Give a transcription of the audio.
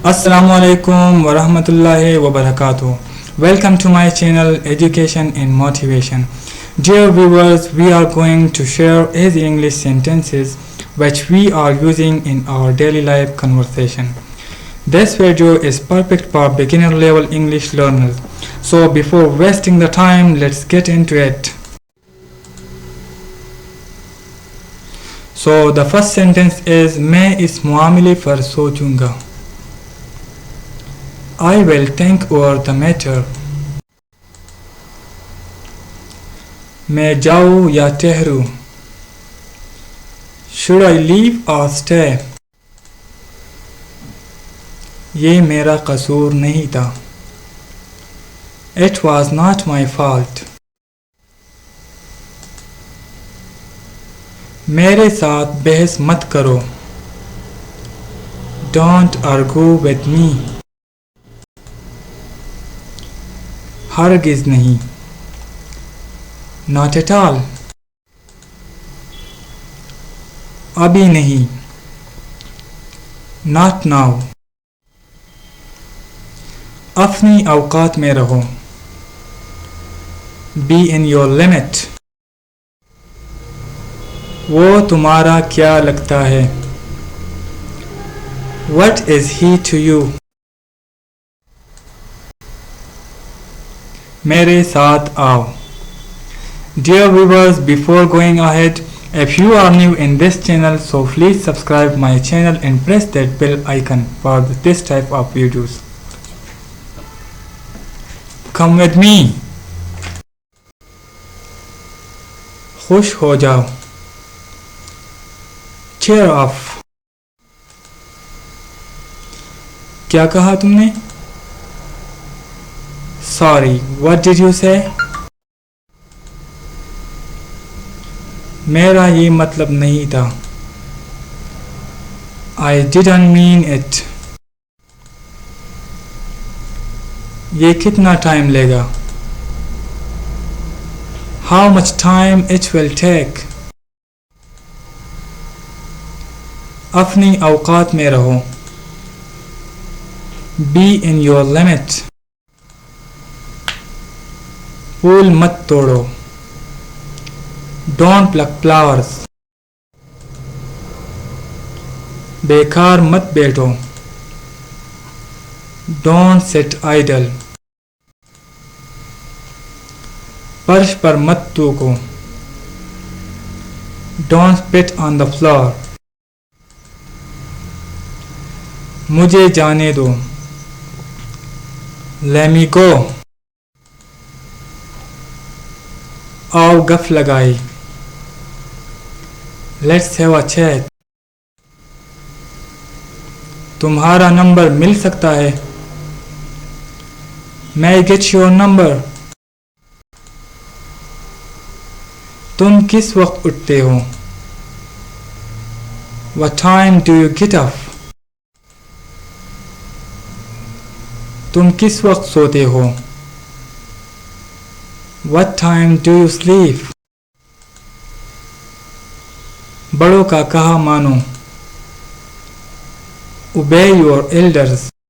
Assalamu alaikum wa rahmatullahi wa barakatuh. Welcome to my channel Education and Motivation. Dear viewers, we are going to share easy English sentences which we are using in our daily life conversation. This video is perfect for beginner level English learners. So before wasting the time, let's get into it. So the first sentence is मैं इस मामले पर सोचूंगा. I will think over the matter. मैं जाऊँ या ठहरूँ. Should I leave or stay? ये मेरा कसूर नहीं था. It was not my fault. मेरे साथ बहस मत करो. Don't argue with me. हरगिज़ नहीं. Not at all. अभी नहीं. Not now. अपनी औकात में रहो. Be in your limit. वो तुम्हारा क्या लगता है? What is he to you? मेरे साथ आओ. Dear viewers, before going ahead, if you are new in this channel, so please subscribe my channel and press that bell icon for this type of videos. Come with me. खुश हो जाओ. Cheer up. क्या कहा तुमने? Sorry, what did you say? मेरा ये मतलब नहीं था. I didn't mean it. ये कितना टाइम लेगा? How much time it will take? अपनी औकात में रहो. Be in your limit. फूल मत तोड़ो. Don't pluck flowers. बेकार मत बैठो. Don't sit idle. फर्श पर मत थूको. Don't spit on the floor. मुझे जाने दो. Let me go. आओ गप लगाई. Let's have a chat. तुम्हारा नंबर मिल सकता है. May I get your number? तुम किस वक्त उठते हो? What time do you get up? तुम किस वक्त सोते हो? What time do you sleep? बड़ों का कहा मानो. Obey your elders.